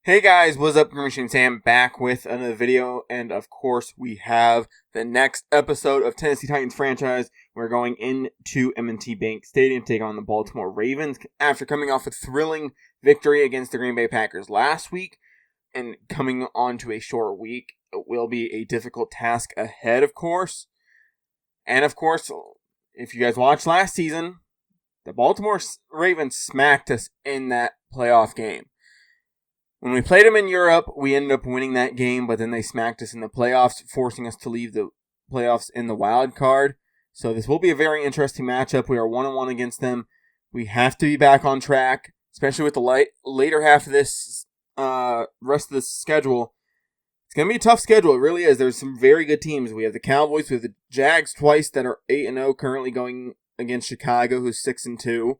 Hey guys, what's up? GreenMachineSam back with another video, and of course we have the next episode of Tennessee Titans franchise. We're going into M&T Bank Stadium to take on the Baltimore Ravens after coming off a thrilling victory against the Green Bay Packers last week, and coming on to a short week. It will be a difficult task ahead, of course. And of course, if you guys watched last season, the Baltimore Ravens smacked us in that playoff game. When we played them in Europe, we ended up winning that game, but then they smacked us in the playoffs, forcing us to leave the playoffs in the wild card. So this will be a very interesting matchup. We are 1-1 against them. We have to be back on track, especially with the later half of this rest of the schedule. It's going to be a tough schedule. It really is. There's some very good teams. We have the Cowboys, we have the Jags twice that are 8-0, currently going against Chicago, who's 6-2.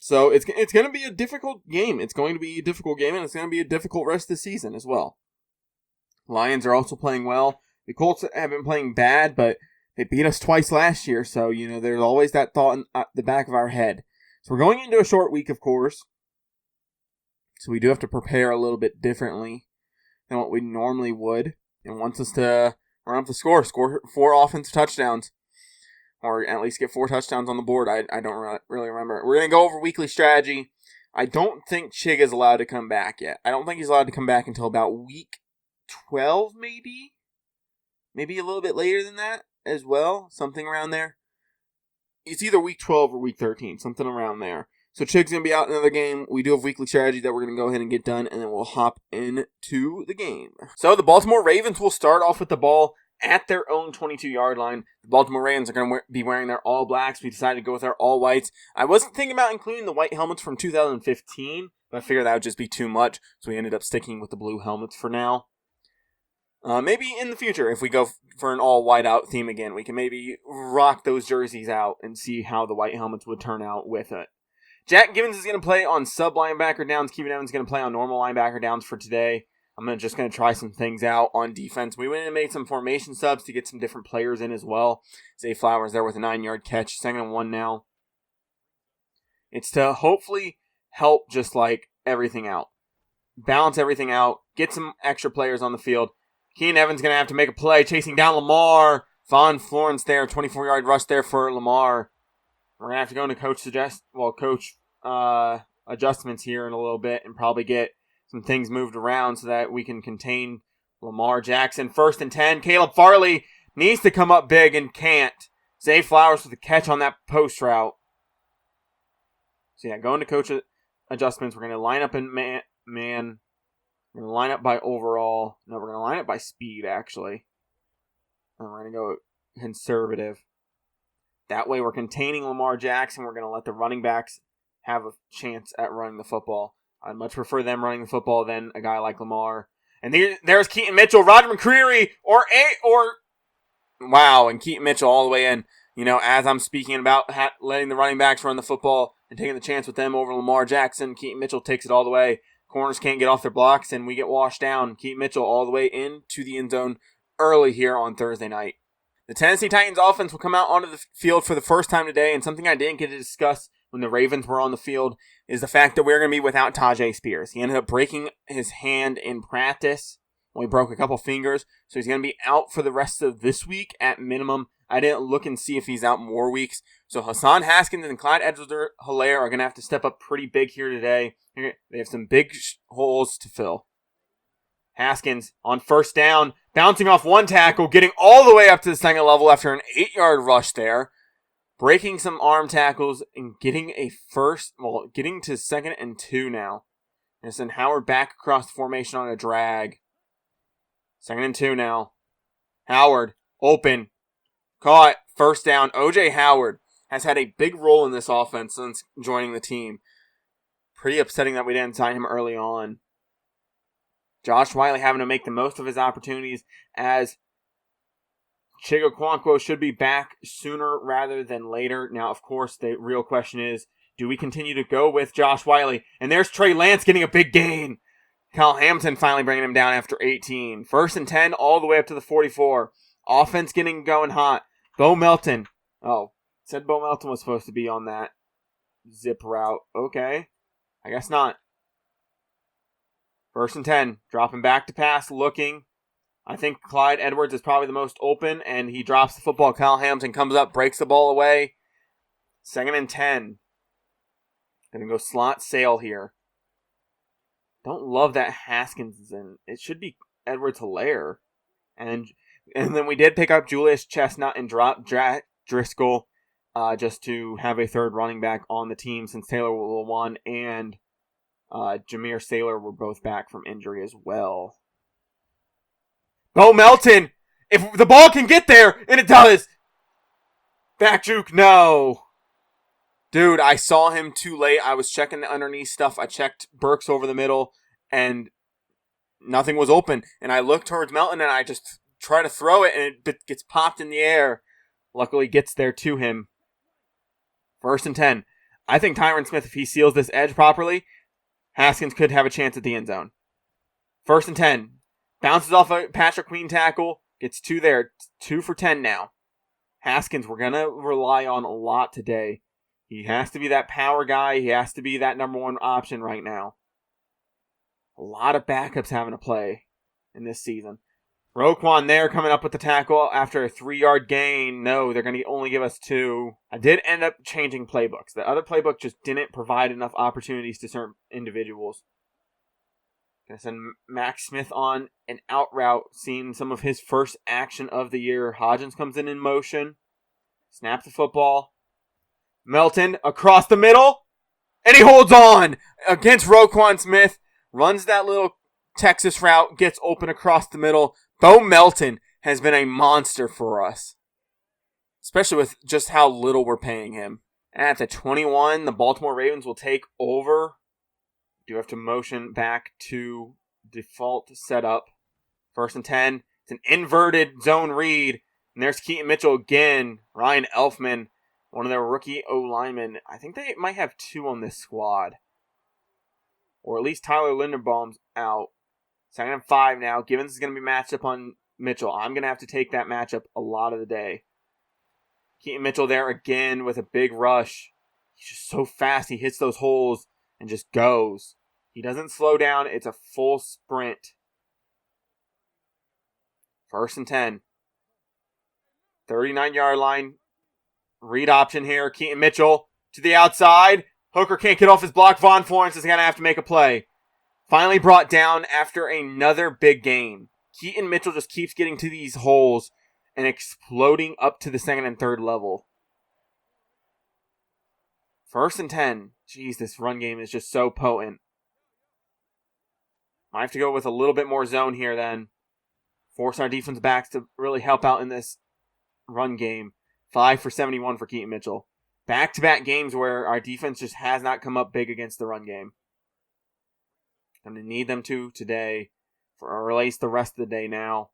So it's going to be a difficult game. It's going to be a difficult game, and it's going to be a difficult rest of the season as well. Lions are also playing well. The Colts have been playing bad, but they beat us twice last year, so, there's always that thought in the back of our head. So we're going into a short week, of course, so we do have to prepare a little bit differently than what we normally would, and wants us to run up the score 4 offensive touchdowns. Or at least get 4 touchdowns on the board. I don't really remember. We're going to go over weekly strategy. I don't think Chig is allowed to come back yet. I don't think he's allowed to come back until about week 12, maybe? Maybe a little bit later than that as well. Something around there. It's either week 12 or week 13. Something around there. So Chig's going to be out in another game. We do have weekly strategy that we're going to go ahead and get done. And then we'll hop into the game. So the Baltimore Ravens will start off with the ball at their own 22-yard line. The Baltimore Ravens are going to be wearing their all blacks. We decided to go with our all whites. I wasn't thinking about including the white helmets from 2015, but I figured that would just be too much, so we ended up sticking with the blue helmets for now. Maybe in the future, if we go for an all white out theme again, we can maybe rock those jerseys out and see how the white helmets would turn out with it. Jack Givens is going to play on sub linebacker downs. Kevin Evans is going to play on normal linebacker downs for today. I'm just going to try some things out on defense. We went and made some formation subs to get some different players in as well. Zay Flowers there with a 9-yard catch. 2nd and 1 now. It's to hopefully help just like everything out. Balance everything out. Get some extra players on the field. Keenan Evans going to have to make a play chasing down Lamar. Von Florence there. 24-yard rush there for Lamar. We're going to have to go into coach adjustments here in a little bit and probably get some things moved around so that we can contain Lamar Jackson. 1st and 10. Caleb Farley needs to come up big and can't. Zay Flowers with a catch on that post route. So going to coach adjustments. We're going to line up in man. We're going to line up by overall. No, we're going to line up by speed, actually. And we're going to go conservative. That way we're containing Lamar Jackson. We're going to let the running backs have a chance at running the football. I'd much prefer them running the football than a guy like Lamar. And there's Keaton Mitchell, Roger McCreary, and Keaton Mitchell all the way in. As I'm speaking about letting the running backs run the football and taking the chance with them over Lamar Jackson, Keaton Mitchell takes it all the way. Corners can't get off their blocks, and we get washed down. Keaton Mitchell all the way into the end zone early here on Thursday night. The Tennessee Titans offense will come out onto the field for the first time today, and something I didn't get to discuss when the Ravens were on the field is the fact that we're going to be without Tajay Spears. He ended up breaking his hand in practice. Well, he broke a couple fingers, so he's going to be out for the rest of this week at minimum. I didn't look and see if he's out more weeks. So Hassan Haskins and Clyde Edwards-Helaire are going to have to step up pretty big here today. They have some big holes to fill. Haskins on 1st down, bouncing off one tackle, getting all the way up to the 2nd level after an 8-yard rush there. Breaking some arm tackles and getting to 2nd and 2 now. And send Howard back across the formation on a drag. 2nd and 2 now. Howard, open, caught, 1st down. O.J. Howard has had a big role in this offense since joining the team. Pretty upsetting that we didn't sign him early on. Josh Wiley having to make the most of his opportunities as Chig Okonkwo should be back sooner rather than later. Now, of course, the real question is, do we continue to go with Josh Wiley? And there's Trey Lance getting a big gain. Kyle Hamilton finally bringing him down after 18. 1st and 10 all the way up to the 44. Offense getting going hot. Bo Melton. Oh, said Bo Melton was supposed to be on that zip route. Okay. I guess not. First and 10. Dropping back to pass, looking. I think Clyde Edwards is probably the most open, and he drops the football. Kyle Hamilton comes up, breaks the ball away. 2nd and 10. Going to go slot sail here. Don't love that Haskins is in. It should be Edwards-Helaire. And then we did pick up Julius Chestnut and drop Jack Driscoll just to have a third running back on the team since Taylor Lewan and Jameer Saylor were both back from injury as well. Bo Melton! If the ball can get there, and it does! Back juke, no. Dude, I saw him too late. I was checking the underneath stuff. I checked Burks over the middle, and nothing was open. And I looked towards Melton, and I just try to throw it, and it gets popped in the air. Luckily, gets there to him. 1st and 10. I think Tyron Smith, if he seals this edge properly, Haskins could have a chance at the end zone. 1st and 10. Bounces off a Patrick Queen tackle. Gets 2 there. 2 for 10 now. Haskins, we're going to rely on a lot today. He has to be that power guy. He has to be that number 1 option right now. A lot of backups having to play in this season. Roquan there coming up with the tackle after a 3-yard gain. No, they're going to only give us 2. I did end up changing playbooks. The other playbook just didn't provide enough opportunities to certain individuals. Going to send Max Smith on an out route, seeing some of his first action of the year. Hodgins comes in motion. Snaps the football. Melton across the middle. And he holds on against Roquan Smith. Runs that little Texas route. Gets open across the middle. Bo Melton has been a monster for us. Especially with just how little we're paying him. At the 21, the Baltimore Ravens will take over. Do have to motion back to default setup. 1st and 10. It's an inverted zone read. And there's Keaton Mitchell again. Ryan Elfman, one of their rookie O-linemen. I think they might have 2 on this squad. Or at least Tyler Linderbaum's out. 2nd and 5 now. Givens is going to be matched up on Mitchell. I'm going to have to take that matchup a lot of the day. Keaton Mitchell there again with a big rush. He's just so fast. He hits those holes and just goes. He doesn't slow down. It's a full sprint. 1st and 10. 39-yard line. Read option here. Keaton Mitchell to the outside. Hooker can't get off his block. Von Florence is going to have to make a play. Finally brought down after another big gain. Keaton Mitchell just keeps getting to these holes and exploding up to the 2nd and 3rd level. 1st and 10. Jeez, this run game is just so potent. Might have to go with a little bit more zone here then. Force our defense backs to really help out in this run game. 5 for 71 for Keaton Mitchell. Back-to-back games where our defense just has not come up big against the run game. I'm going to need them to today, or at least the rest of the day now.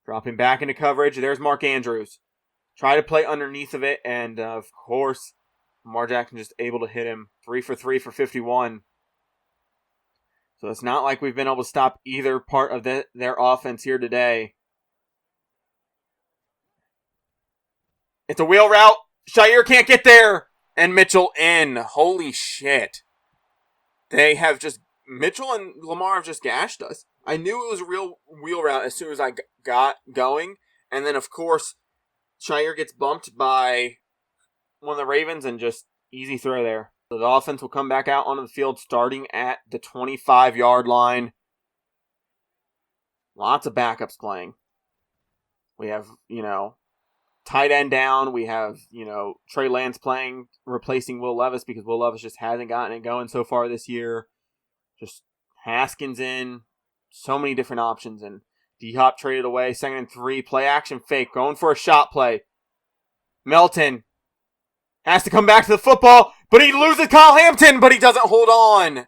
Dropping back into coverage. There's Mark Andrews. Try to play underneath of it, and of course, Lamar Jackson just able to hit him. 3 for 3 for 51. So it's not like we've been able to stop either part of their offense here today. It's a wheel route. Shire can't get there. And Mitchell in. Holy shit. They have just... Mitchell and Lamar have just gashed us. I knew it was a real wheel route as soon as I got going. And then, of course, Shire gets bumped by one of the Ravens and just easy throw there. So the offense will come back out onto the field starting at the 25-yard line. Lots of backups playing. We have, tight end down. We have, Trey Lance playing, replacing Will Levis because Will Levis just hasn't gotten it going so far this year. Just Haskins in. So many different options. And D-Hop traded away. 2nd and 3. Play action fake. Going for a shot play. Melton has to come back to the football. But he loses Kyle Hampton. But he doesn't hold on.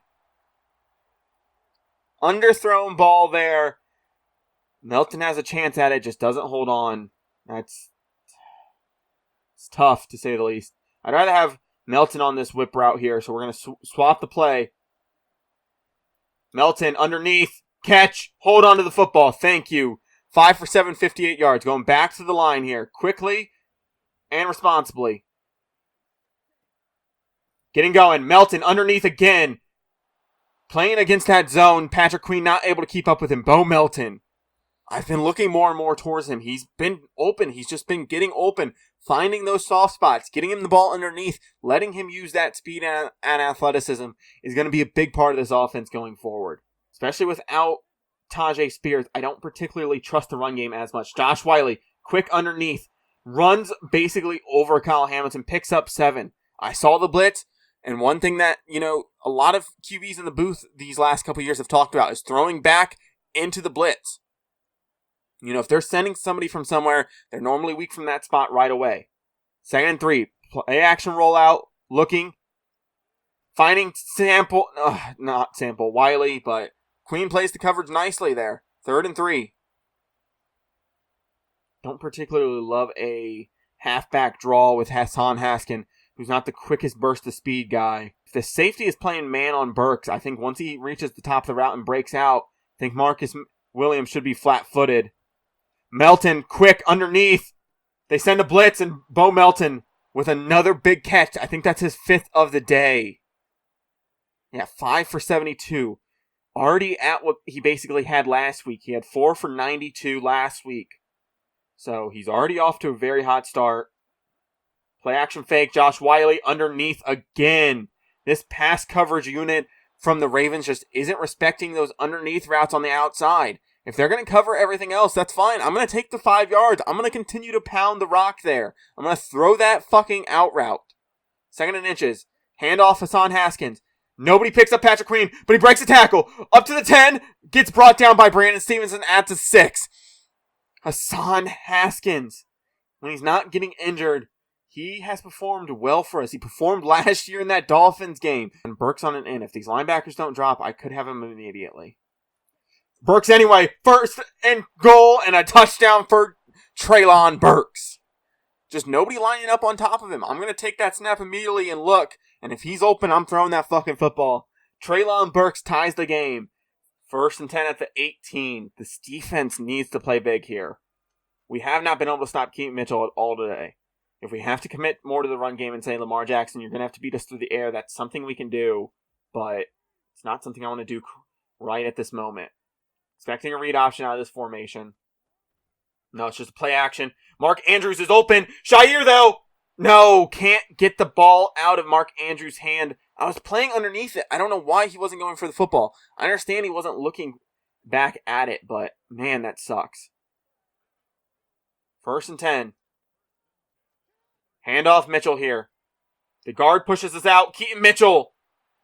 Underthrown ball there. Melton has a chance at it. Just doesn't hold on. It's tough, to say the least. I'd rather have Melton on this whip route here, so we're going to swap the play. Melton underneath, catch, hold on to the football. Thank you. 5 for 7, 58 yards. Going back to the line here, quickly and responsibly. Getting going. Melton underneath again. Playing against that zone, Patrick Queen not able to keep up with him. Bo Melton. I've been looking more and more towards him. He's been open. He's just been getting open, finding those soft spots, getting him the ball underneath, letting him use that speed and athleticism is going to be a big part of this offense going forward. Especially without Tajay Spears, I don't particularly trust the run game as much. Josh Wiley, quick underneath, runs basically over Kyle Hamilton, picks up 7. I saw the blitz, and one thing that, a lot of QBs in the booth these last couple of years have talked about is throwing back into the blitz. If they're sending somebody from somewhere, they're normally weak from that spot right away. 2nd and 3, play action rollout, looking, finding not Sample, Wiley, but Queen plays the coverage nicely there. 3rd and 3. Don't particularly love a halfback draw with Hassan Haskin, who's not the quickest burst of speed guy. If the safety is playing man on Burks, I think once he reaches the top of the route and breaks out, I think Marcus Williams should be flat-footed. Melton, quick, underneath. They send a blitz, and Bo Melton with another big catch. I think that's his 5th of the day. Yeah, 5 for 72. Already at what he basically had last week. He had 4 for 92 last week. So he's already off to a very hot start. Play action fake, Josh Wiley underneath again. This pass coverage unit from the Ravens just isn't respecting those underneath routes on the outside. If they're going to cover everything else, that's fine. I'm going to take the 5 yards. I'm going to continue to pound the rock there. I'm going to throw that fucking out route. 2nd and inches. Handoff Hassan Haskins. Nobody picks up Patrick Queen, but he breaks a tackle. Up to the 10. Gets brought down by Brandon Stevenson at the 6. Hassan Haskins. When he's not getting injured, he has performed well for us. He performed last year in that Dolphins game. And Burks on an in. If these linebackers don't drop, I could have him immediately. Burks anyway, 1st and goal, and a touchdown for Treylon Burks. Just nobody lining up on top of him. I'm going to take that snap immediately and look, and if he's open, I'm throwing that fucking football. Treylon Burks ties the game. 1st and 10 at the 18. This defense needs to play big here. We have not been able to stop Keaton Mitchell at all today. If we have to commit more to the run game and say, Lamar Jackson, you're going to have to beat us through the air, that's something we can do, but it's not something I want to do right at this moment. Expecting a read option out of this formation. No, it's just a play action. Mark Andrews is open. Shair, though. No, can't get the ball out of Mark Andrews' hand. I was playing underneath it. I don't know why he wasn't going for the football. I understand he wasn't looking back at it, but man, that sucks. 1st and 10. Handoff Mitchell here. The guard pushes us out. Keaton Mitchell.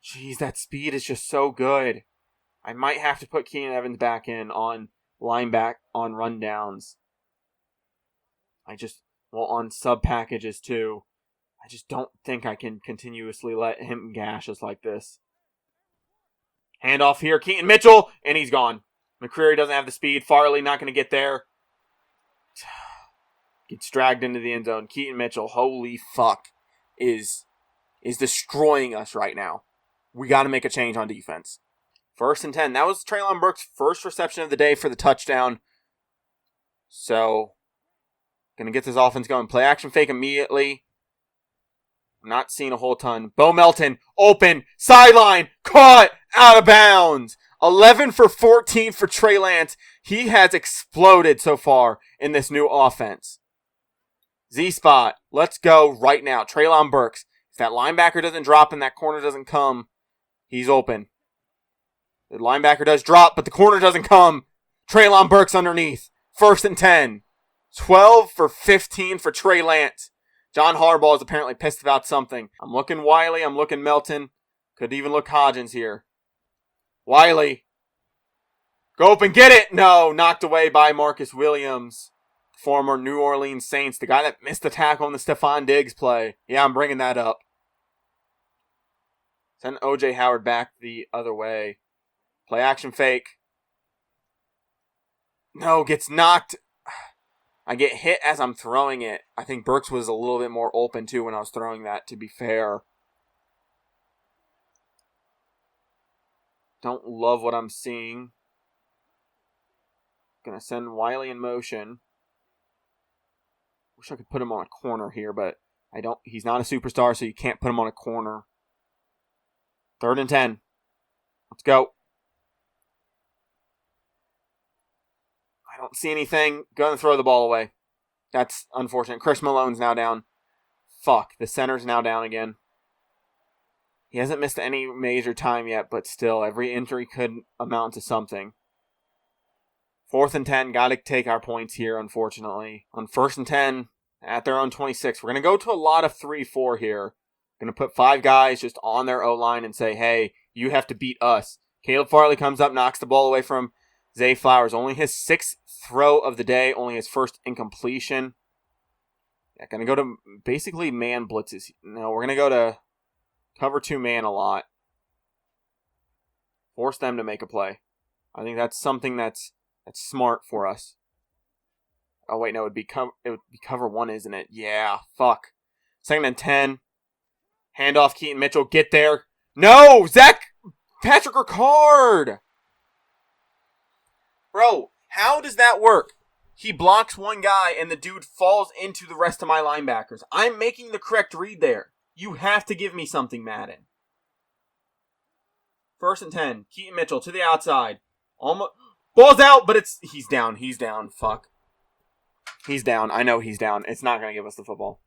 Jeez, that speed is just so good. I might have to put Keenan Evans back in on lineback on rundowns. On sub packages too. I just don't think I can continuously let him gash us like this. Handoff here, Keaton Mitchell, and he's gone. McCreary doesn't have the speed. Farley not going to get there. Gets dragged into the end zone. Keaton Mitchell, holy fuck, is destroying us right now. We got to make a change on defense. 1st and 10. That was Treylon Burks' first reception of the day for the touchdown. So, going to get this offense going. Play action fake immediately. I'm not seeing a whole ton. Bo Melton, open, sideline, caught, out of bounds. 11 for 14 for Trey Lance. He has exploded so far in this new offense. Z-spot, let's go right now. Treylon Burks. If that linebacker doesn't drop and that corner doesn't come, he's open. The linebacker does drop, but the corner doesn't come. Treylon Burks underneath. 1st and 10. 12 for 15 for Trey Lance. John Harbaugh is apparently pissed about something. I'm looking Wiley. I'm looking Melton. Could even look Hodgins here. Wiley. Go up and get it. No, knocked away by Marcus Williams. Former New Orleans Saints. The guy that missed the tackle on the Stephon Diggs play. Yeah, I'm bringing that up. Send O.J. Howard back the other way. Play action fake. No, gets knocked. I get hit as I'm throwing it. I think Burks was a little bit more open too when I was throwing that, to be fair. Don't love what I'm seeing. Gonna send Wiley in motion. Wish I could put him on a corner here, but I don't. He's not a superstar, so you can't put him on a corner. 3rd and 10. Let's go. I don't see anything. Gonna throw the ball away. That's unfortunate. Chris Malone's now down. Fuck. The center's now down again. He hasn't missed any major time yet, but still, every injury could amount to something. 4th and 10. Gotta take our points here, unfortunately. On 1st and 10, at their own 26. We're gonna go to a lot of 3-4 here. Gonna put 5 guys just on their O-line and say, hey, you have to beat us. Caleb Farley comes up, knocks the ball away from Zay Flowers. Only his 6th throw of the day. Only his first incompletion. Yeah, gonna go to basically man blitzes. No, we're gonna go to cover 2 man a lot. Force them to make a play. I think that's something that's smart for us. Oh wait, no, it would be cover 1, isn't it? Yeah, fuck. 2nd and 10. Handoff, Keaton Mitchell, get there. No, Patrick Ricard. Bro, how does that work? He blocks one guy and the dude falls into the rest of my linebackers. I'm making the correct read there. You have to give me something, Madden. 1st and 10. Keaton Mitchell to the outside. Almost ball's out, but he's down. He's down. Fuck. He's down. I know he's down. It's not going to give us the football.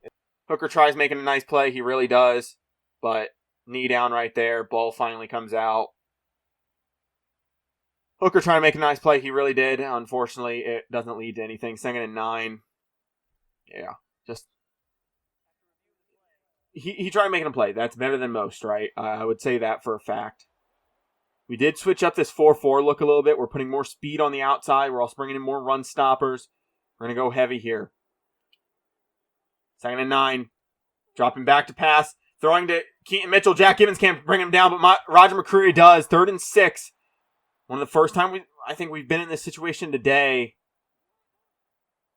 Hooker tries making a nice play. He really does. But knee down right there. Ball finally comes out. Hooker trying to make a nice play. He really did. Unfortunately, it doesn't lead to anything. 2nd and 9. Yeah. Just. He tried making a play. That's better than most, right? I would say that for a fact. We did switch up this 4-4 look a little bit. We're putting more speed on the outside. We're also bringing in more run stoppers. We're going to go heavy here. 2nd and 9. Dropping back to pass. Throwing to Keaton Mitchell. Jack Gibbons can't bring him down, but Roger McCreary does. 3rd and 6. One of the first time I think we've been in this situation today.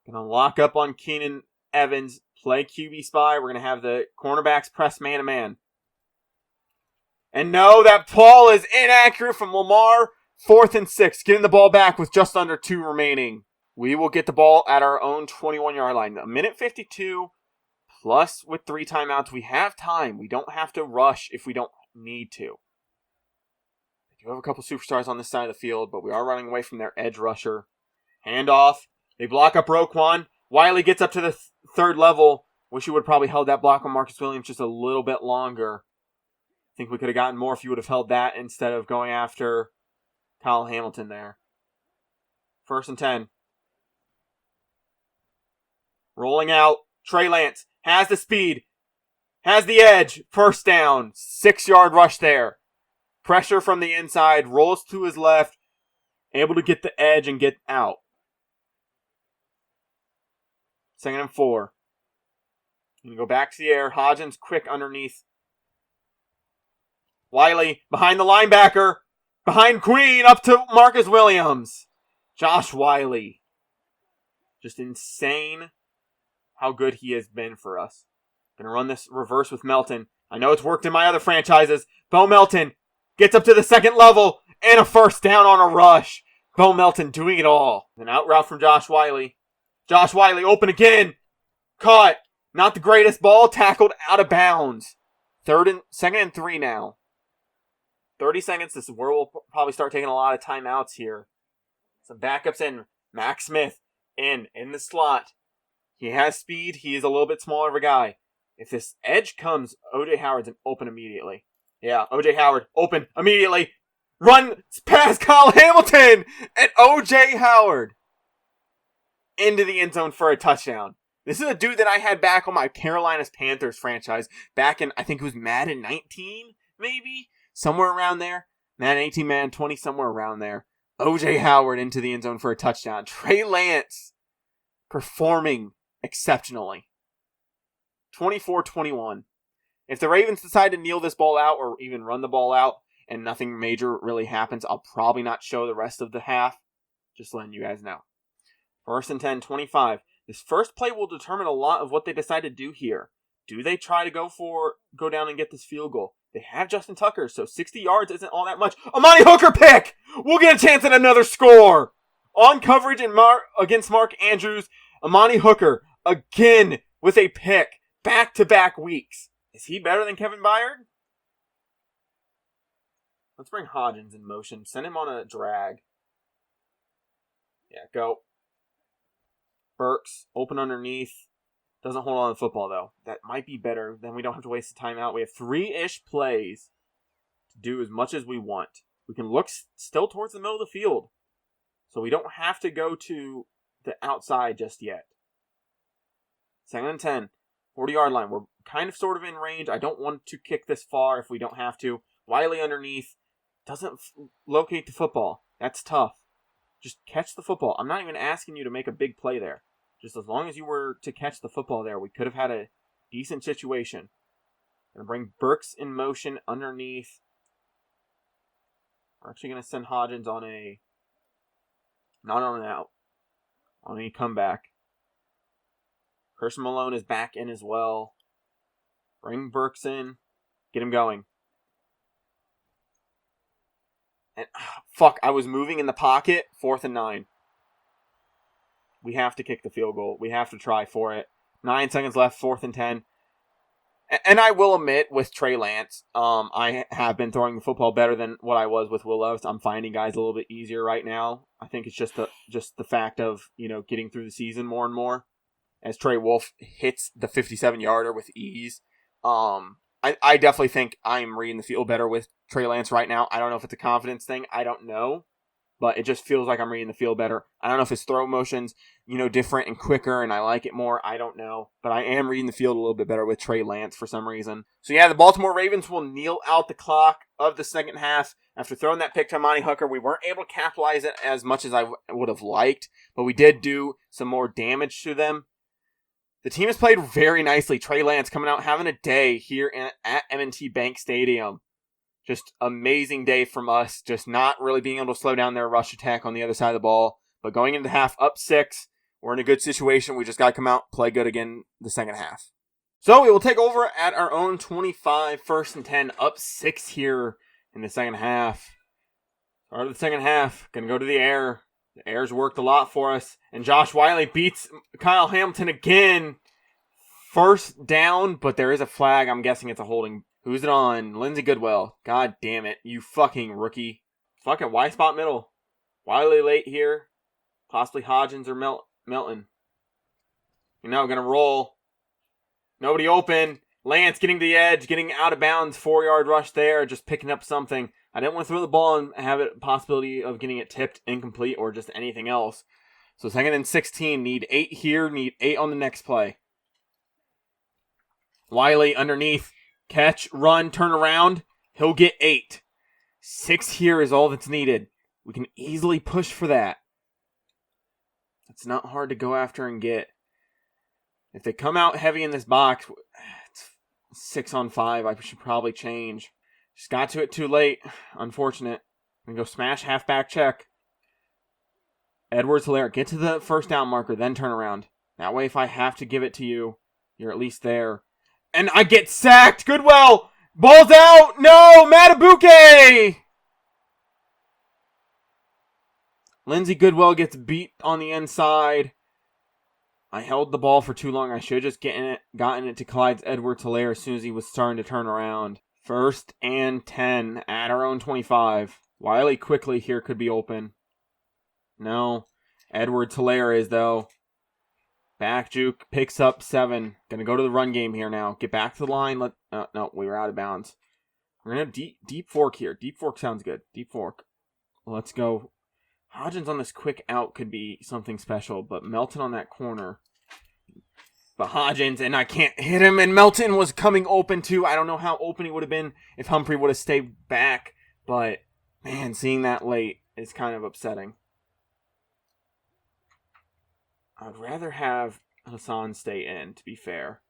Going to lock up on Keenan Evans. Play QB spy. We're going to have the cornerbacks press man-to-man. And no, that ball is inaccurate from Lamar. 4th and 6. Getting the ball back with just under 2 remaining. We will get the ball at our own 21-yard line. 1:52 plus with 3 timeouts. We have time. We don't have to rush if we don't need to. We do have a couple superstars on this side of the field, but we are running away from their edge rusher. Handoff. They block up Roquan. Wiley gets up to the 3rd level. Wish he would have probably held that block on Marcus Williams just a little bit longer. I think we could have gotten more if you would have held that instead of going after Kyle Hamilton there. 1st and 10. Rolling out. Trey Lance has the speed. Has the edge. 1st down. 6-yard rush there. Pressure from the inside. Rolls to his left. Able to get the edge and get out. 2nd and 4. You go back to the air. Hodgins quick underneath. Wiley behind the linebacker. Behind Queen up to Marcus Williams. Josh Wiley. Just insane how good he has been for us. Gonna run this reverse with Melton. I know it's worked in my other franchises. Bo Melton gets up to the 2nd level and a 1st down on a rush. Bo Melton doing it all. An out route from Josh Wiley. Josh Wiley open again. Caught. Not the greatest ball. Tackled out of bounds. 2nd and 3 now. 30 seconds. This is where we'll probably start taking a lot of timeouts here. Some backups in. Max Smith in the slot. He has speed. He is a little bit smaller of a guy. If this edge comes, O.J. Howard's open immediately. Yeah, O.J. Howard open immediately. Run past Kyle Hamilton and O.J. Howard into the end zone for a touchdown. This is a dude that I had back on my Carolinas Panthers franchise back in, I think it was Madden 19, maybe? Somewhere around there. Madden 18, Madden 20, somewhere around there. O.J. Howard into the end zone for a touchdown. Trey Lance performing exceptionally. 24-21. If the Ravens decide to kneel this ball out or even run the ball out and nothing major really happens, I'll probably not show the rest of the half. Just letting you guys know. 1st and 10, 25. This first play will determine a lot of what they decide to do here. Do they try to go down and get this field goal? They have Justin Tucker, so 60 yards isn't all that much. Amani Hooker pick! We'll get a chance at another score! On coverage against Mark Andrews, Amani Hooker again with a pick. Back-to-back weeks. Is he better than Kevin Byard? Let's bring Hodgins in motion. Send him on a drag. Yeah, go. Burks, open underneath. Doesn't hold on to the football, though. That might be better. Then we don't have to waste the timeout. We have 3-ish plays to do as much as we want. We can look still towards the middle of the field. So we don't have to go to the outside just yet. 2nd and 10. 40-yard line. We're kind of sort of in range. I don't want to kick this far if we don't have to. Wiley underneath. Doesn't locate the football. That's tough. Just catch the football. I'm not even asking you to make a big play there. Just as long as you were to catch the football there, we could have had a decent situation. Going to bring Burks in motion underneath. We're actually going to send Hodgins on a... not on an out. On a comeback. Christian Malone is back in as well. Bring Burks in. Get him going. And fuck, I was moving in the pocket. 4th and 9. We have to kick the field goal. We have to try for it. 9 seconds left. 4th and 10. And I will admit, with Trey Lance, I have been throwing the football better than what I was with Will Levis. I'm finding guys a little bit easier right now. I think it's just the fact of, getting through the season more and more. As Trey Wolf hits the 57-yarder with ease. I definitely think I'm reading the field better with Trey Lance right now. I don't know if it's a confidence thing. I don't know. But it just feels like I'm reading the field better. I don't know if his throw motion's, different and quicker and I like it more. I don't know. But I am reading the field a little bit better with Trey Lance for some reason. So yeah, the Baltimore Ravens will kneel out the clock of the second half. After throwing that pick to Monty Hooker, we weren't able to capitalize it as much as I would have liked. But we did do some more damage to them. The team has played very nicely. Trey Lance coming out having a day here at M&T Bank Stadium. Just amazing day from us. Just not really being able to slow down their rush attack on the other side of the ball. But going into half up 6, we're in a good situation. We just got to come out, play good again the second half. So we will take over at our own 25, 1st and 10, up 6 here in the second half. Start of the second half. Going to go to the air. The air's worked a lot for us. And Josh Wiley beats Kyle Hamilton again. 1st down, but there is a flag. I'm guessing it's a holding. Who's it on? Lindsey Goodwell. God damn it. You fucking rookie. Fucking Y spot middle. Wiley late here. Possibly Hodgins or Milton. Gonna roll. Nobody open. Lance getting to the edge. Getting out of bounds. 4-yard rush there. Just picking up something. I didn't want to throw the ball and have a possibility of getting it tipped, incomplete, or just anything else. So 2nd and 16. Need 8 here. Need 8 on the next play. Wiley underneath. Catch, run, turn around. He'll get 8. 6 here is all that's needed. We can easily push for that. It's not hard to go after and get. If they come out heavy in this box, it's 6 on 5. I should probably change. Just got to it too late. Unfortunate. I'm going to go smash halfback check. Edwards-Helaire, get to the 1st down marker, then turn around. That way, if I have to give it to you, you're at least there. And I get sacked. Goodwell. Ball's out. No. Matabuke. Lindsey Goodwell gets beat on the inside. I held the ball for too long. I should have just gotten it to Clyde Edwards-Helaire as soon as he was starting to turn around. 1st and 10 at our own 25. Wiley quickly here could be open. No. Edwards-Helaire is, though. Back juke, picks up 7. Gonna go to the run game here now. Get back to the line. No, we were out of bounds. We're gonna deep fork here. Deep fork sounds good. Deep fork. Let's go. Hodgins on this quick out could be something special, but Melton on that corner. But Hodgins, and I can't hit him, and Melton was coming open too. I don't know how open he would have been if Humphrey would have stayed back, but man, seeing that late is kind of upsetting. I'd rather have Hassan stay in, to be fair.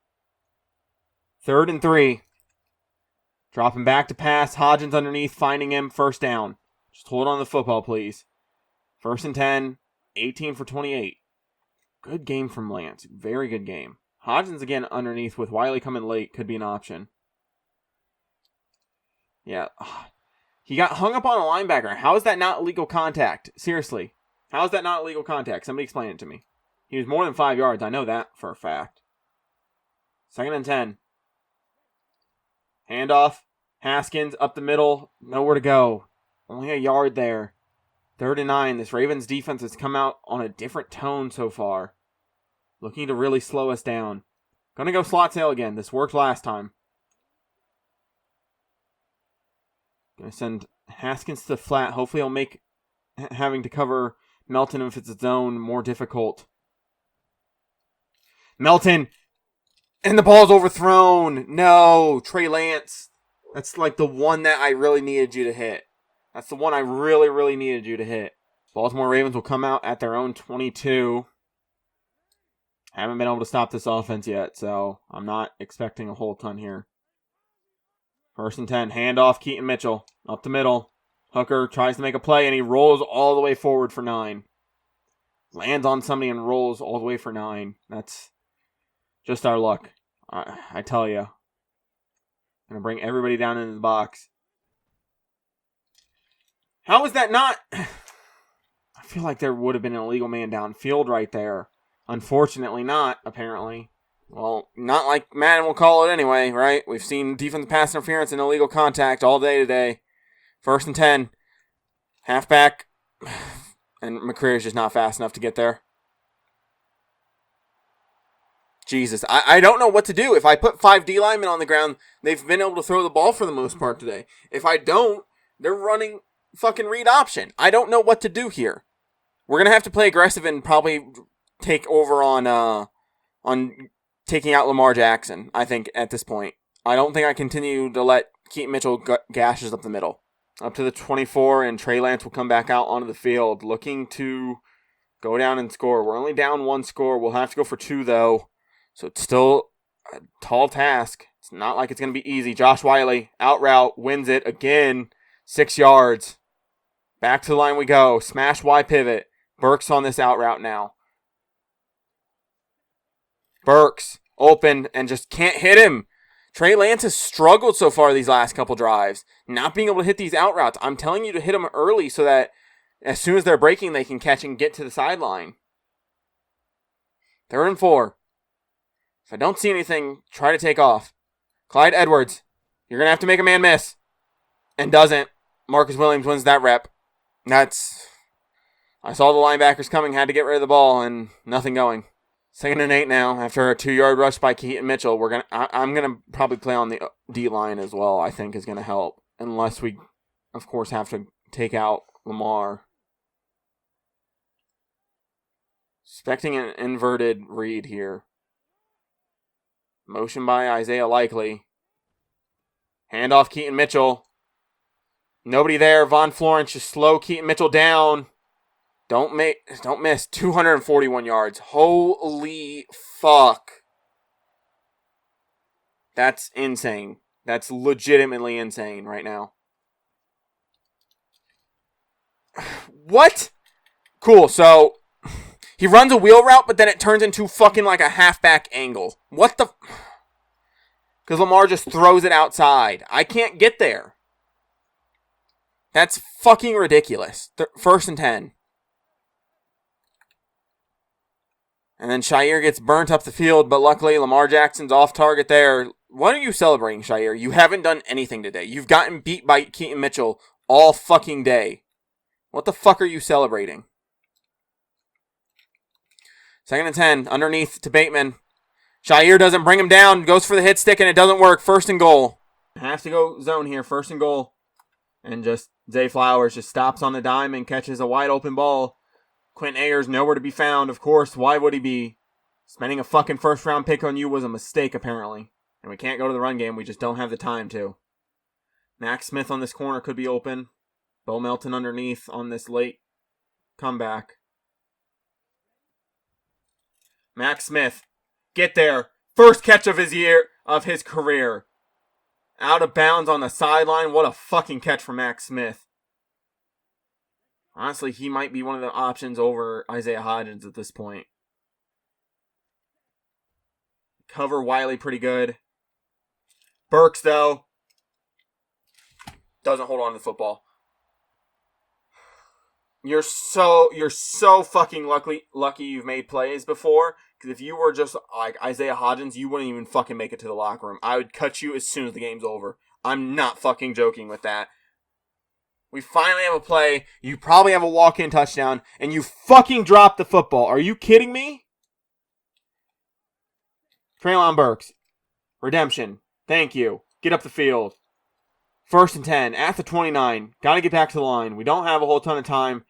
3rd and 3. Dropping back to pass. Hodgins underneath, finding him. 1st down. Just hold on to the football, please. 1st and 10. 18 for 28. Good game from Lance. Very good game. Hodgins again underneath with Wiley coming late. Could be an option. Yeah. He got hung up on a linebacker. How is that not illegal contact? Seriously. How is that not illegal contact? Somebody explain it to me. He was more than 5 yards. I know that for a fact. 2nd and 10. Handoff. Haskins up the middle. Nowhere to go. Only a yard there. 3rd and 9. This Ravens defense has come out on a different tone so far. Looking to really slow us down. Gonna go slot tail again. This worked last time. Gonna send Haskins to the flat. Hopefully he'll make having to cover Melton if it's a zone more difficult. Melton! And the ball's overthrown! No! Trey Lance. That's like the one that I really needed you to hit. That's the one I really, really needed you to hit. Baltimore Ravens will come out at their own 22. Haven't been able to stop this offense yet, so I'm not expecting a whole ton here. 1st and 10. Handoff, Keaton Mitchell. Up the middle. Hooker tries to make a play, and he rolls all the way forward for 9. Lands on somebody and rolls all the way for 9. That's just our luck. I tell you. Gonna bring everybody down into the box. How is that not? I feel like there would have been an illegal man downfield right there. Unfortunately not, apparently. Well, not like Madden will call it anyway, right? We've seen defensive pass interference and illegal contact all day today. 1st and 10. Halfback. And McCreary is just not fast enough to get there. Jesus, I don't know what to do. If I put 5 D linemen on the ground, they've been able to throw the ball for the most part today. If I don't, they're running fucking read option. I don't know what to do here. We're going to have to play aggressive and probably take over on taking out Lamar Jackson, I think, at this point. I don't think I continue to let Keaton Mitchell gashes up the middle. Up to the 24, and Trey Lance will come back out onto the field, looking to go down and score. We're only down 1 score. We'll have to go for 2, though. So it's still a tall task. It's not like it's going to be easy. Josh Wiley, out route, wins it again. 6 yards. Back to the line we go. Smash Y pivot. Burks on this out route now. Burks, open, and just can't hit him. Trey Lance has struggled so far these last couple drives. Not being able to hit these out routes. I'm telling you to hit them early so that as soon as they're breaking, they can catch and get to the sideline. 3rd and 4. If I don't see anything, try to take off. Clyde Edwards, you're going to have to make a man miss. And doesn't. Marcus Williams wins that rep. I saw the linebackers coming, had to get rid of the ball, and nothing going. 2nd and 8 now, after a 2-yard rush by Keaton Mitchell. I'm going to probably play on the D-line as well, I think is going to help. Unless we, of course, have to take out Lamar. Expecting an inverted read here. Motion by Isaiah Likely. Handoff Keaton Mitchell. Nobody there. Von Florence just slow Keaton Mitchell down. Don't miss. 241 yards. Holy fuck. That's insane. That's legitimately insane right now. What? Cool, so he runs a wheel route, but then it turns into fucking like a halfback angle. What the? Because Lamar just throws it outside. I can't get there. That's fucking ridiculous. 1st and 10. And then Shire gets burnt up the field, but luckily Lamar Jackson's off target there. What are you celebrating, Shire? You haven't done anything today. You've gotten beat by Keaton Mitchell all fucking day. What the fuck are you celebrating? 2nd and 10, underneath to Bateman. Shire doesn't bring him down, goes for the hit stick, and it doesn't work. 1st and goal. Has to go zone here, 1st and goal. And just Zay Flowers just stops on the dime and catches a wide open ball. Quentin Ayers nowhere to be found. Of course, why would he be? Spending a fucking 1st round pick on you was a mistake, apparently. And we can't go to the run game. We just don't have the time to. Max Smith on this corner could be open. Bo Melton underneath on this late comeback. Max Smith, get there. 1st catch of his career. Out of bounds on the sideline. What a fucking catch from Max Smith. Honestly, he might be one of the options over Isaiah Hodgins at this point. Cover Wiley pretty good. Burks, though, doesn't hold on to the football. You're so fucking lucky you've made plays before. Because if you were just like Isaiah Hodgins, you wouldn't even fucking make it to the locker room. I would cut you as soon as the game's over. I'm not fucking joking with that. We finally have a play. You probably have a walk-in touchdown, and you fucking dropped the football. Are you kidding me? Treylon Burks. Redemption. Thank you. Get up the field. 1st and 10 at the 29. Got to get back to the line. We don't have a whole ton of time,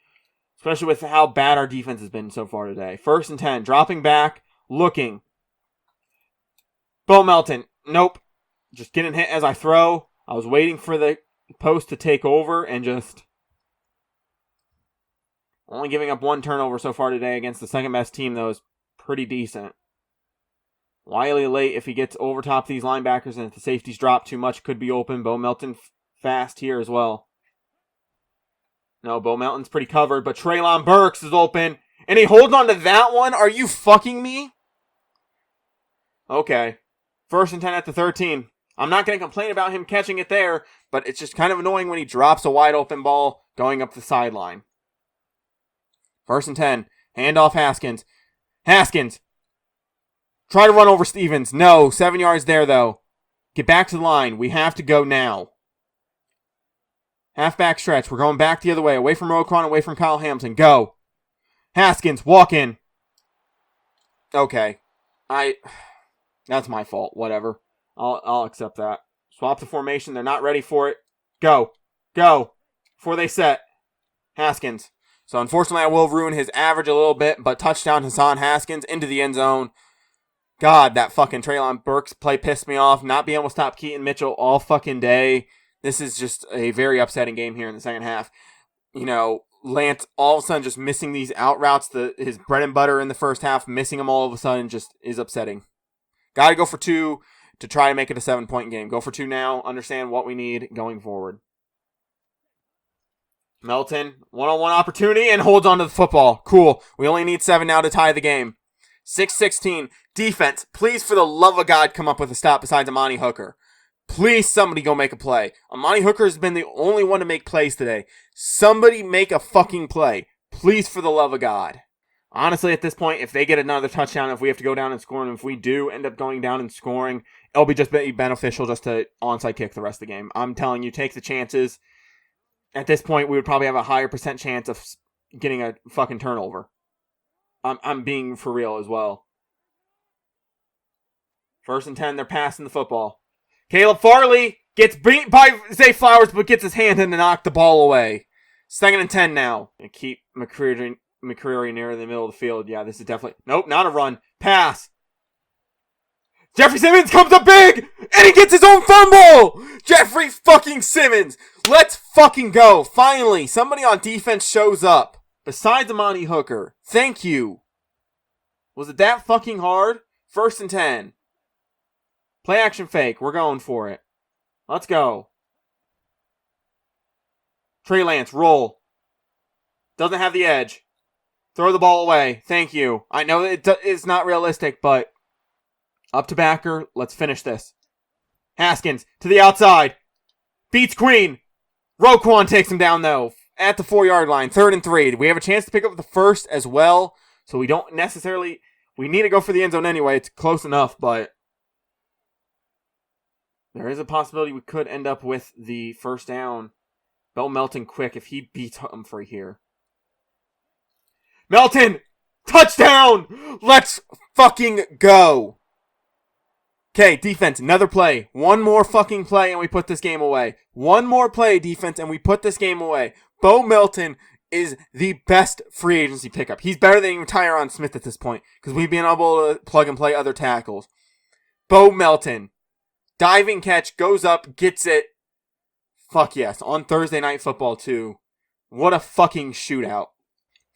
especially with how bad our defense has been so far today. 1st and 10. Dropping back. Looking. Bo Melton. Nope. Just getting hit as I throw. I was waiting for the post to take over and just only giving up 1 turnover so far today against the second best team, though, is pretty decent. Wiley late if he gets over top these linebackers, and if the safeties drop too much, could be open. Bo Melton fast here as well. No, Bo Melton's pretty covered, but Treylon Burks is open, and he holds on to that one? Are you fucking me? Okay. 1st and 10 at the 13. I'm not going to complain about him catching it there, but it's just kind of annoying when he drops a wide open ball going up the sideline. 1st and 10. Handoff Haskins. Haskins. Try to run over Stevens. No. 7 yards there, though. Get back to the line. We have to go now. Halfback stretch. We're going back the other way. Away from Roquan, away from Kyle Hamilton. Go. Haskins, walk in. Okay. That's my fault. Whatever. I'll accept that. Swap the formation. They're not ready for it. Go. Go. Before they set. Haskins. So unfortunately, I will ruin his average a little bit, but touchdown Hassan Haskins into the end zone. God, that fucking Treylon Burks play pissed me off. Not being able to stop Keaton Mitchell all fucking day. This is just a very upsetting game here in the second half. You know, Lance all of a sudden just missing these out routes, his bread and butter in the first half, missing them all of a sudden just is upsetting. Got to go for 2 to try to make it a 7-point game. Go for 2 now. Understand what we need going forward. Melton, one-on-one opportunity, and holds on to the football. Cool. We only need 7 now to tie the game. 6-16. Defense, please, for the love of God, come up with a stop besides Amani Hooker. Please, somebody go make a play. Amani Hooker has been the only one to make plays today. Somebody make a fucking play. Please, for the love of God. Honestly, at this point, if they get another touchdown, if we have to go down and score, and if we do end up going down and scoring, it'll be just beneficial just to onside kick the rest of the game. I'm telling you, take the chances. At this point, we would probably have a higher % chance of getting a fucking turnover. I'm being for real as well. 1st and 10, they're passing the football. Caleb Farley gets beat by Zay Flowers, but gets his hand in to knock the ball away. 2nd and 10 now. And keep McCreary near the middle of the field. Yeah, this is definitely... Nope, not a run. Pass. Jeffrey Simmons comes up big, and he gets his own fumble! Jeffrey fucking Simmons. Let's fucking go. Finally, somebody on defense shows up. Besides Amani Hooker. Thank you. Was it that fucking hard? 1st and 10. Play action fake. We're going for it. Let's go. Trey Lance, roll. Doesn't have the edge. Throw the ball away. Thank you. I know it's not realistic, but up to backer. Let's finish this. Haskins to the outside. Beats Queen. Roquan takes him down, though, at the 4-yard line. 3rd and 3. We have a chance to pick up the first as well, so we don't necessarily... We need to go for the end zone anyway. It's close enough, but there is a possibility we could end up with the first down. Bo Melton quick if he beats Humphrey here. Melton! Touchdown! Let's fucking go! Okay, defense, another play. One more fucking play and we put this game away. One more play, defense, and we put this game away. Bo Melton is the best free agency pickup. He's better than even Tyron Smith at this point because we've been able to plug and play other tackles. Bo Melton. Diving catch, goes up, gets it. Fuck yes. On Thursday Night Football, too. What a fucking shootout.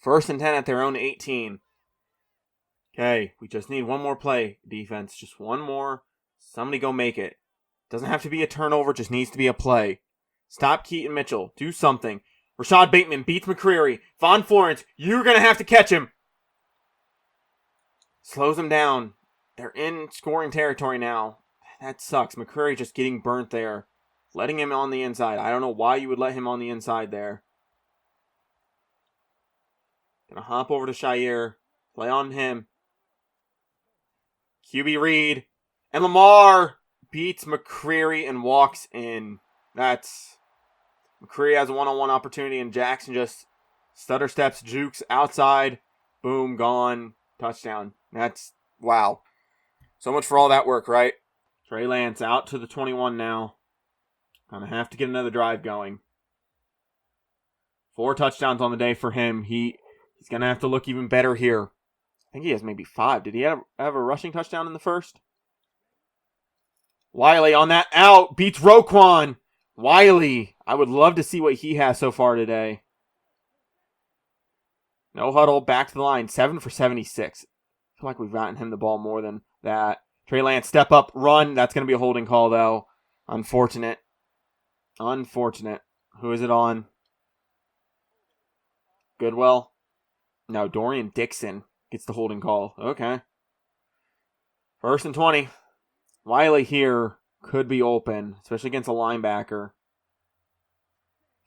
1st and 10 at their own 18. Okay, we just need one more play, defense. Just one more. Somebody go make it. Doesn't have to be a turnover, just needs to be a play. Stop Keaton Mitchell. Do something. Rashad Bateman beats McCreary. Von Florence, you're going to have to catch him. Slows him down. They're in scoring territory now. That sucks. McCreary just getting burnt there. Letting him on the inside. I don't know why you would let him on the inside there. Gonna hop over to Shire. Play on him. QB Reed. And Lamar beats McCreary and walks in. McCreary has a one-on-one opportunity, and Jackson just stutter steps, jukes outside. Boom, gone. Touchdown. Wow. So much for all that work, right? Trey Lance out to the 21 now. Gonna have to get another drive going. 4 touchdowns on the day for him. He's gonna have to look even better here. I think he has maybe 5. Did he have a rushing touchdown in the first? Wiley on that out. Beats Roquan. Wiley. I would love to see what he has so far today. No huddle. Back to the line. 7 for 76. I feel like we've gotten him the ball more than that. Trey Lance, step up, run. That's going to be a holding call, though. Unfortunate. Who is it on? Goodwell? No, Dorian Dixon gets the holding call. Okay. 1st and 20. Wiley here could be open, especially against a linebacker.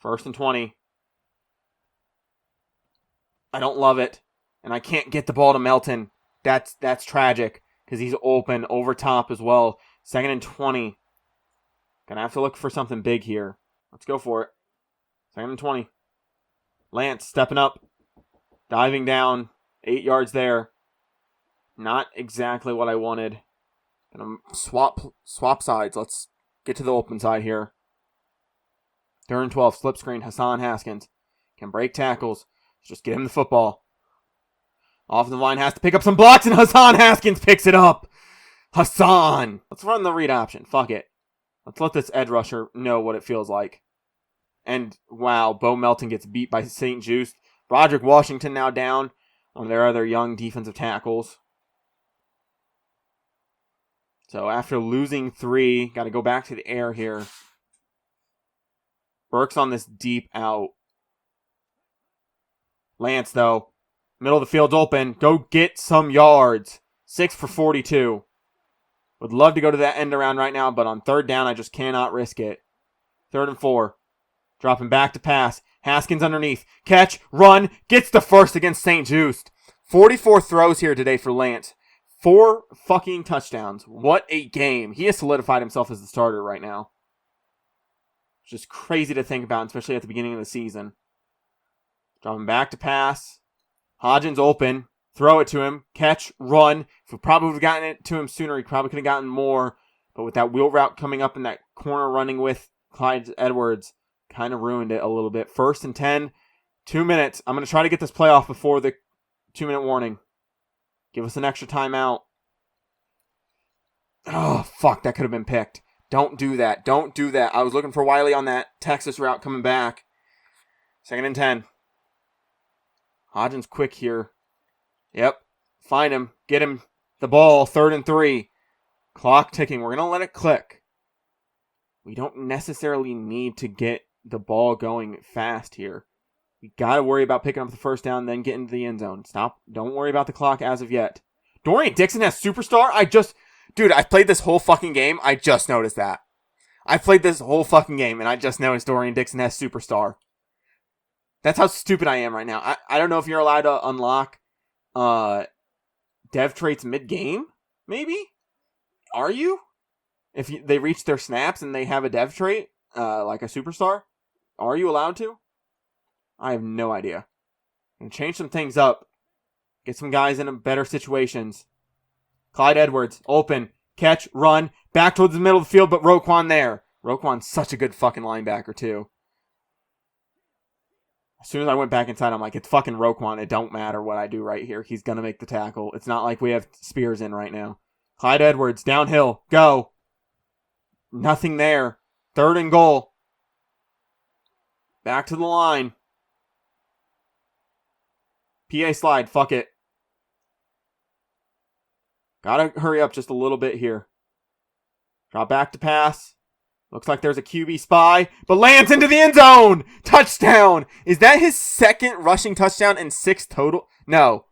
1st and 20. I don't love it. And I can't get the ball to Melton. That's tragic because he's open over top as well. 2nd and 20. Gonna have to look for something big here. Let's go for it. 2nd and 20. Lance stepping up. Diving down. 8 yards there. Not exactly what I wanted. Gonna swap sides. Let's get to the open side here. 3rd and 12. Slip screen. Hassan Haskins can break tackles. Just get him the football. Offensive line has to pick up some blocks, and Hassan Haskins picks it up. Hassan. Let's run the read option. Fuck it. Let's let this edge rusher know what it feels like. And, wow, Bo Melton gets beat by St. Juste. Roderick Washington now down. One of their other young defensive tackles. So after losing 3, got to go back to the air here. Burks on this deep out. Lance, though. Middle of the field's open. Go get some yards. 6 for 42. Would love to go to that end around right now, but on 3rd down, I just cannot risk it. 3rd and 4. Dropping back to pass. Haskins underneath. Catch, run, gets the first against St. Juste. 44 throws here today for Lance. 4 fucking touchdowns. What a game. He has solidified himself as the starter right now. It's just crazy to think about, especially at the beginning of the season. Dropping back to pass. Hodgins open. Throw it to him. Catch. Run. If we probably would have gotten it to him sooner, he probably could have gotten more. But with that wheel route coming up in that corner running with Clyde Edwards, kind of ruined it a little bit. 1st and 10. 2 minutes. I'm going to try to get this play off before the 2-minute warning. Give us an extra timeout. Oh, fuck. That could have been picked. Don't do that. Don't do that. I was looking for Wiley on that Texas route coming back. 2nd and 10. Hodgins quick here. Yep. Find him. Get him the ball. 3rd and 3. Clock ticking. We're going to let it click. We don't necessarily need to get the ball going fast here. We got to worry about picking up the 1st down, then get into the end zone. Stop. Don't worry about the clock as of yet. Dorian Dixon has superstar? Dude, I played this whole fucking game. I just noticed that. I played this whole fucking game, and I just noticed Dorian Dixon has superstar. That's how stupid I am right now. I don't know if you're allowed to unlock dev traits mid-game, maybe? Are you? If they reach their snaps and they have a dev trait, like a superstar, are you allowed to? I have no idea. I'm going to change some things up. Get some guys in better situations. Clyde Edwards, open, catch, run, back towards the middle of the field, but Roquan there. Roquan's such a good fucking linebacker, too. As soon as I went back inside, I'm like, it's fucking Roquan. It don't matter what I do right here. He's going to make the tackle. It's not like we have Spears in right now. Clyde Edwards, downhill, go. Nothing there. 3rd and goal. Back to the line. PA slide, fuck it. Gotta hurry up just a little bit here. Drop back to pass. Looks like there's a QB spy, but lands into the end zone! Touchdown! Is that his 2nd rushing touchdown and 6 total? No.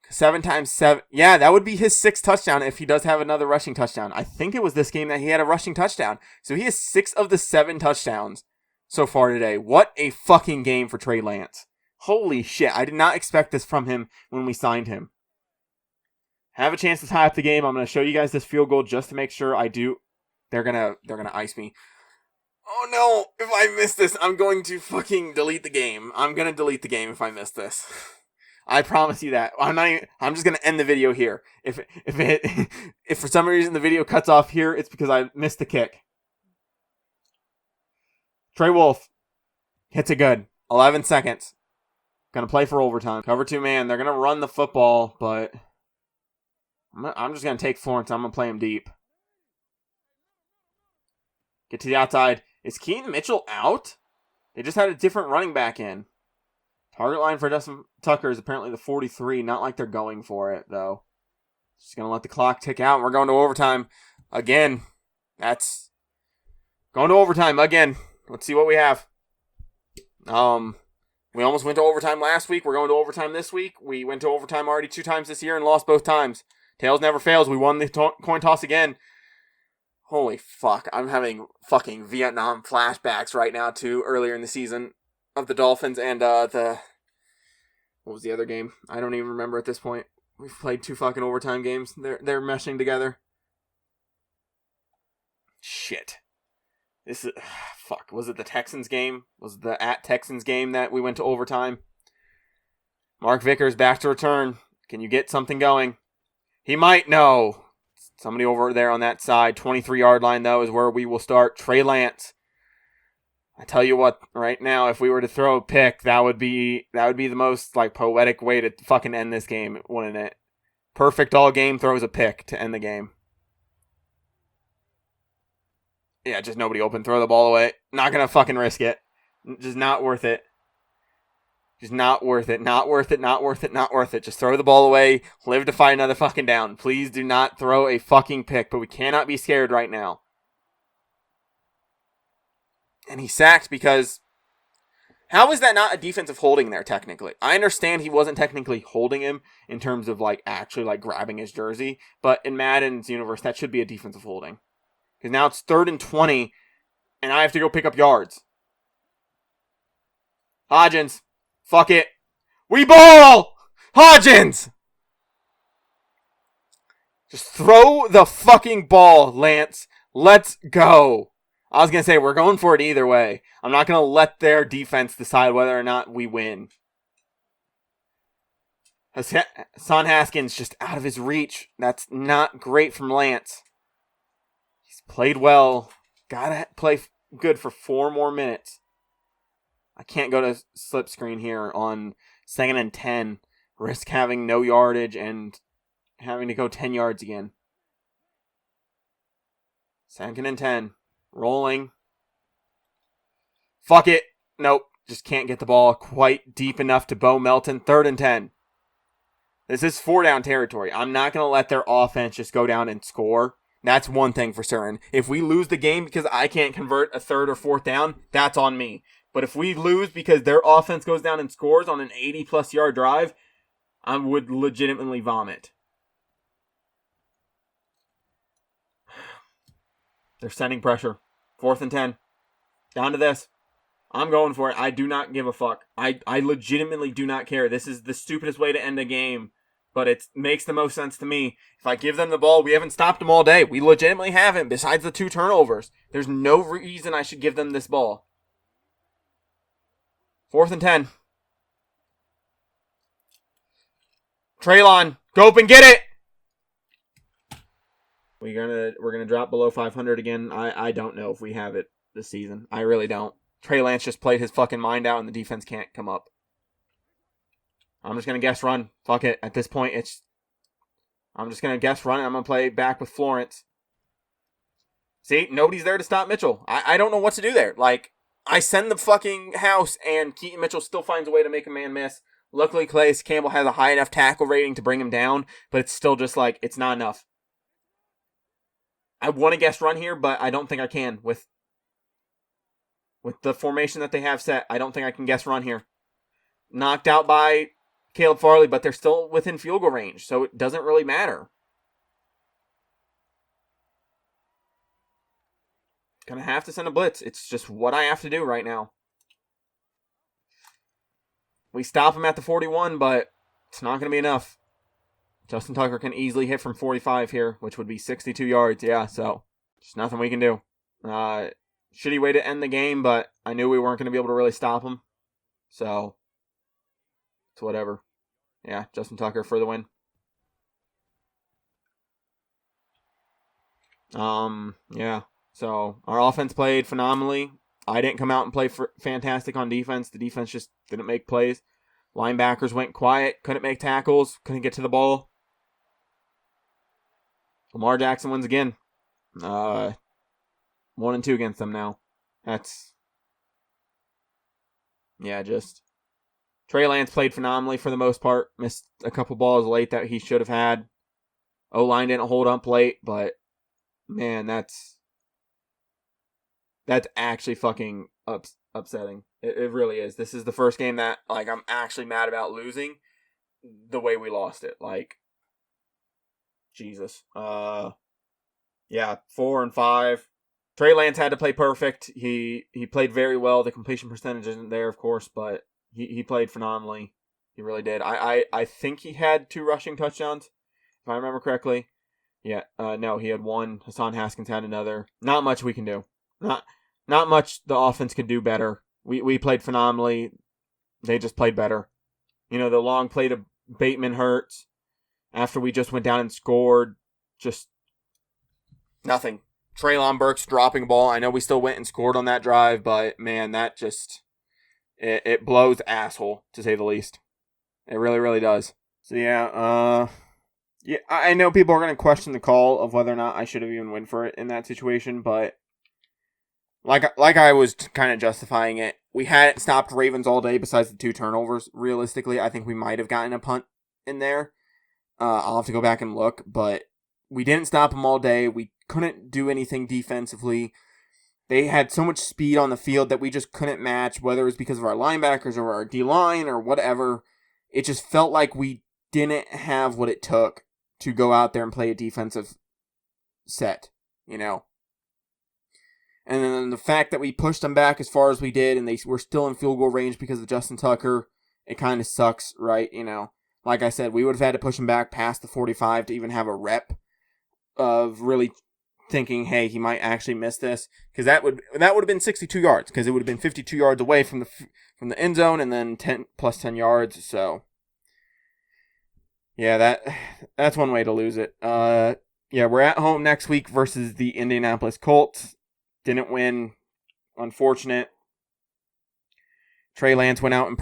7 times 7. Yeah, that would be his 6th touchdown if he does have another rushing touchdown. I think it was this game that he had a rushing touchdown. So he has 6 of the 7 touchdowns so far today. What a fucking game for Trey Lance. Holy shit, I did not expect this from him when we signed him. have a chance to tie up the game. I'm going to show you guys this field goal just to make sure I do. They're gonna ice me. Oh no, if I miss this, I'm going to fucking delete the game. I'm going to delete the game if I miss this. I promise you that. I'm just going to end the video here. If for some reason the video cuts off here, it's because I missed the kick. Trey Wolf hits it good. 11 seconds. Going to play for overtime. Cover 2 man. They're going to run the football, but I'm just going to take Florence. I'm going to play him deep. Get to the outside. Is Keaton Mitchell out? They just had a different running back in. Target line for Justin Tucker is apparently the 43. Not like they're going for it, though. Just going to let the clock tick out, and we're going to overtime again. That's going to overtime again. Let's see what we have. We almost went to overtime last week. We're going to overtime this week. We went to overtime already 2 times this year and lost both times. Tails never fails. We won the coin toss again. Holy fuck, I'm having fucking Vietnam flashbacks right now to earlier in the season of the Dolphins and what was the other game? I don't even remember at this point. We've played 2 fucking overtime games. They're meshing together. Shit. This is fuck. Was it the Texans game? Was it the at Texans game that we went to overtime? Mark Vickers back to return. Can you get something going? He might. No. Somebody over there on that side, 23-yard line, though, is where we will start. Trey Lance. I tell you what, right now, if we were to throw a pick, that would be the most like poetic way to fucking end this game, wouldn't it? Perfect all game throws a pick to end the game. Yeah, just nobody open. Throw the ball away. Not gonna fucking risk it. Just not worth it. Just not worth it. Not worth it. Not worth it. Not worth it. Just throw the ball away. Live to fight another fucking down. Please do not throw a fucking pick. But we cannot be scared right now. And he sacked because... How is that not a defensive holding there, technically? I understand he wasn't technically holding him in terms of, like, actually, like, grabbing his jersey. But in Madden's universe, that should be a defensive holding. Because now it's 3rd and 20, and I have to go pick up yards. Hodgins. Fuck it. We ball! Hodgins! Just throw the fucking ball, Lance. Let's go. I was going to say, we're going for it either way. I'm not going to let their defense decide whether or not we win. Son Haskins just out of his reach. That's not great from Lance. He's played well. Gotta play good for 4 more minutes. I can't go to slip screen here on 2nd and 10. Risk having no yardage and having to go 10 yards again. 2nd and 10. Rolling. Fuck it. Nope. Just can't get the ball quite deep enough to Bo Melton. 3rd and 10. This is 4-down territory. I'm not going to let their offense just go down and score. That's one thing for certain. If we lose the game because I can't convert a 3rd or 4th down, that's on me. But if we lose because their offense goes down and scores on an 80-plus yard drive, I would legitimately vomit. They're sending pressure. 4th and 10. Down to this. I'm going for it. I do not give a fuck. I legitimately do not care. This is the stupidest way to end a game, but it makes the most sense to me. If I give them the ball, we haven't stopped them all day. We legitimately haven't, besides the 2 turnovers. There's no reason I should give them this ball. 4th and 10. Traylon, go up and get it! We're gonna drop below 500 again. I don't know if we have it this season. I really don't. Trey Lance just played his fucking mind out and the defense can't come up. I'm just gonna guess run. Fuck it. At this point, I'm just gonna guess run and I'm gonna play back with Florence. See, nobody's there to stop Mitchell. I don't know what to do there. Like, I send the fucking house and Keaton Mitchell still finds a way to make a man miss. Luckily, Calais Campbell has a high enough tackle rating to bring him down, but it's still just like, it's not enough. I want to guess run here, but I don't think I can. With the formation that they have set, I don't think I can guess run here. Knocked out by Caleb Farley, but they're still within field goal range, so it doesn't really matter. Gonna have to send a blitz. It's just what I have to do right now. We stop him at the 41, but it's not gonna be enough. Justin Tucker can easily hit from 45 here, which would be 62 yards. Yeah, so just nothing we can do. Shitty way to end the game, but I knew we weren't going to be able to really stop him. So, it's whatever. Yeah, Justin Tucker for the win. Yeah. So, our offense played phenomenally. I didn't come out and play fantastic on defense. The defense just didn't make plays. Linebackers went quiet, couldn't make tackles, couldn't get to the ball. Lamar Jackson wins again. 1-2 against them now. Just Trey Lance played phenomenally for the most part. Missed a couple balls late that he should have had. O-line didn't hold up late, but man, that's actually fucking upsetting. It really is. This is the first game that I'm actually mad about losing the way we lost it. Jesus. 4-5. Trey Lance had to play perfect. He played very well. The completion percentage isn't there, of course, but he played phenomenally. He really did. I think he had 2 rushing touchdowns, if I remember correctly. Yeah. No, he had 1. Hassan Haskins had another. Not much we can do. Not much the offense could do better. We played phenomenally. They just played better. The long play to Bateman hurts. After we just went down and scored, just nothing. Treylon Burks dropping a ball. I know we still went and scored on that drive, but man, that just it blows asshole, to say the least. It really, really does. So yeah, I know people are going to question the call of whether or not I should have even went for it in that situation, but like I was kind of justifying it. We hadn't stopped Ravens all day besides the 2 turnovers. Realistically, I think we might have gotten a punt in there. I'll have to go back and look, but we didn't stop them all day. We couldn't do anything defensively. They had so much speed on the field that we just couldn't match, whether it was because of our linebackers or our D-line or whatever. It just felt like we didn't have what it took to go out there and play a defensive set, And then the fact that we pushed them back as far as we did and they were still in field goal range because of Justin Tucker, it kind of sucks, right? Like I said, we would have had to push him back past the 45 to even have a rep of really thinking, hey, he might actually miss this, because that would have been 62 yards, because it would have been 52 yards away from the end zone and then 10 yards. So yeah, that's one way to lose it. We're at home next week versus the Indianapolis Colts. Didn't win, unfortunate. Trey Lance went out and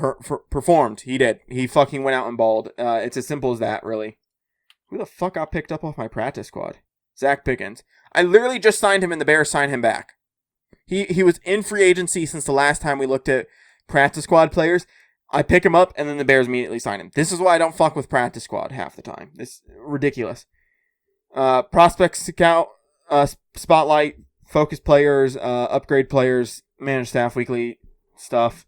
performed. He did. He fucking went out and balled. It's as simple as that, really. Who the fuck got picked up off my practice squad? Zach Pickens. I literally just signed him and the Bears signed him back. He was in free agency since the last time we looked at practice squad players. I pick him up and then the Bears immediately sign him. This is why I don't fuck with practice squad half the time. This is ridiculous. Prospect scout, spotlight, focus players, upgrade players, manage staff weekly stuff.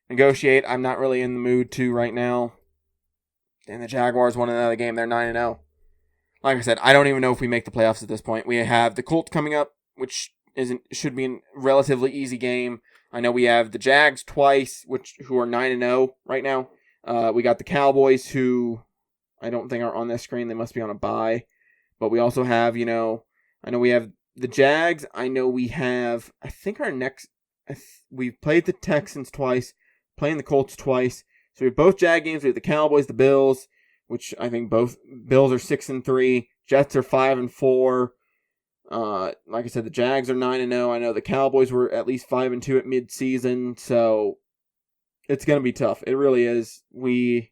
Negotiate. I'm not really in the mood to right now. And the Jaguars won another game. They're 9-0. Like I said, I don't even know if we make the playoffs at this point. We have the Colts coming up, which should be a relatively easy game. I know we have the Jags twice, who are 9-0 right now. We got the Cowboys, who I don't think are on this screen. They must be on a bye. But we also have, I know we have the Jags. I know we have, I think our next, we've played the Texans twice, playing the Colts twice. So we have both Jag games. We have the Cowboys, the Bills, which I think both Bills are 6-3. Jets are 5-4. Like I said, the Jags are 9-0. I know the Cowboys were at least 5-2 at mid-season. So it's going to be tough. It really is. It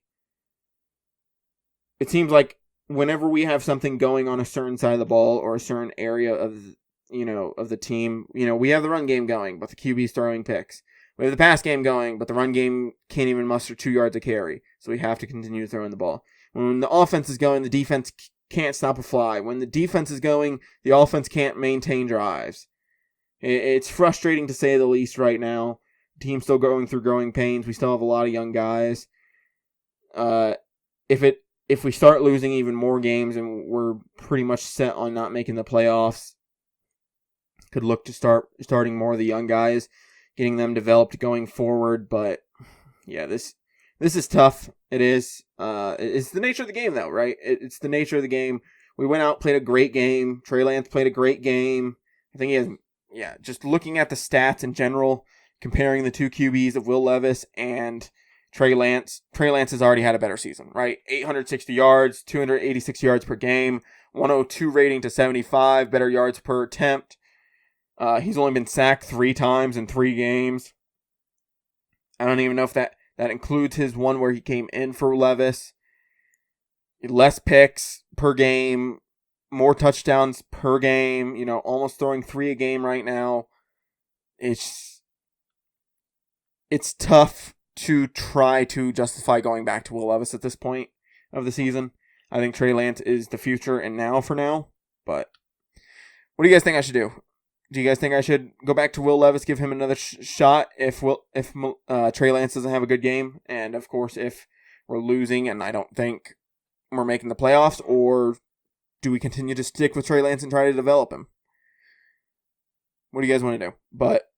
seems like whenever we have something going on a certain side of the ball or a certain area of the team, we have the run game going, but the QB's throwing picks. We have the pass game going, but the run game can't even muster 2 yards of carry. So we have to continue throwing the ball. When the offense is going, the defense can't stop a fly. When the defense is going, the offense can't maintain drives. It's frustrating to say the least right now. The team's still going through growing pains. We still have a lot of young guys. If we start losing even more games and we're pretty much set on not making the playoffs, could look to starting more of the young guys, getting them developed going forward. But yeah, this This is tough. It is. It's the nature of the game, though, right? It's the nature of the game. We went out, played a great game. Trey Lance played a great game. I think he has, just looking at the stats in general, comparing the two QBs of Will Levis and Trey Lance has already had a better season, right? 860 yards, 286 yards per game, 102 rating to 75, better yards per attempt. He's only been sacked 3 times in 3 games. I don't even know if that includes his one where he came in for Levis. Less picks per game, more touchdowns per game, almost throwing 3 a game right now. It's tough to try to justify going back to Will Levis at this point of the season. I think Trey Lance is the future and now for now. But what do you guys think I should do? Do you guys think I should go back to Will Levis, give him another shot if Trey Lance doesn't have a good game? And, of course, if we're losing and I don't think we're making the playoffs? Or do we continue to stick with Trey Lance and try to develop him? What do you guys want to do? But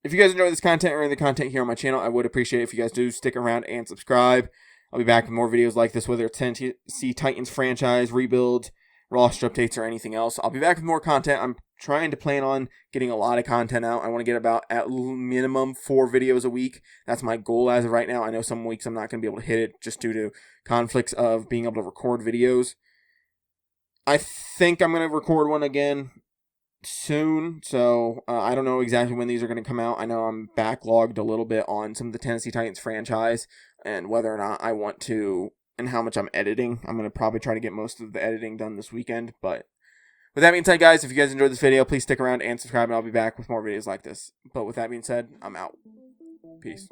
if you guys enjoy this content or any of the content here on my channel, I would appreciate it if you guys do stick around and subscribe. I'll be back with more videos like this, whether it's Tennessee Titans franchise, rebuild, roster updates, or anything else. I'll be back with more content. I'm trying to plan on getting a lot of content out. I want to get about at minimum 4 videos a week. That's my goal as of right now. I know some weeks I'm not going to be able to hit it just due to conflicts of being able to record videos. I think I'm going to record one again soon, so I don't know exactly when these are going to come out. I know I'm backlogged a little bit on some of the Tennessee Titans franchise and whether or not I want to and how much I'm editing. I'm going to probably try to get most of the editing done this weekend, but with that being said, guys, if you guys enjoyed this video, please stick around and subscribe, and I'll be back with more videos like this. But with that being said, I'm out. Peace.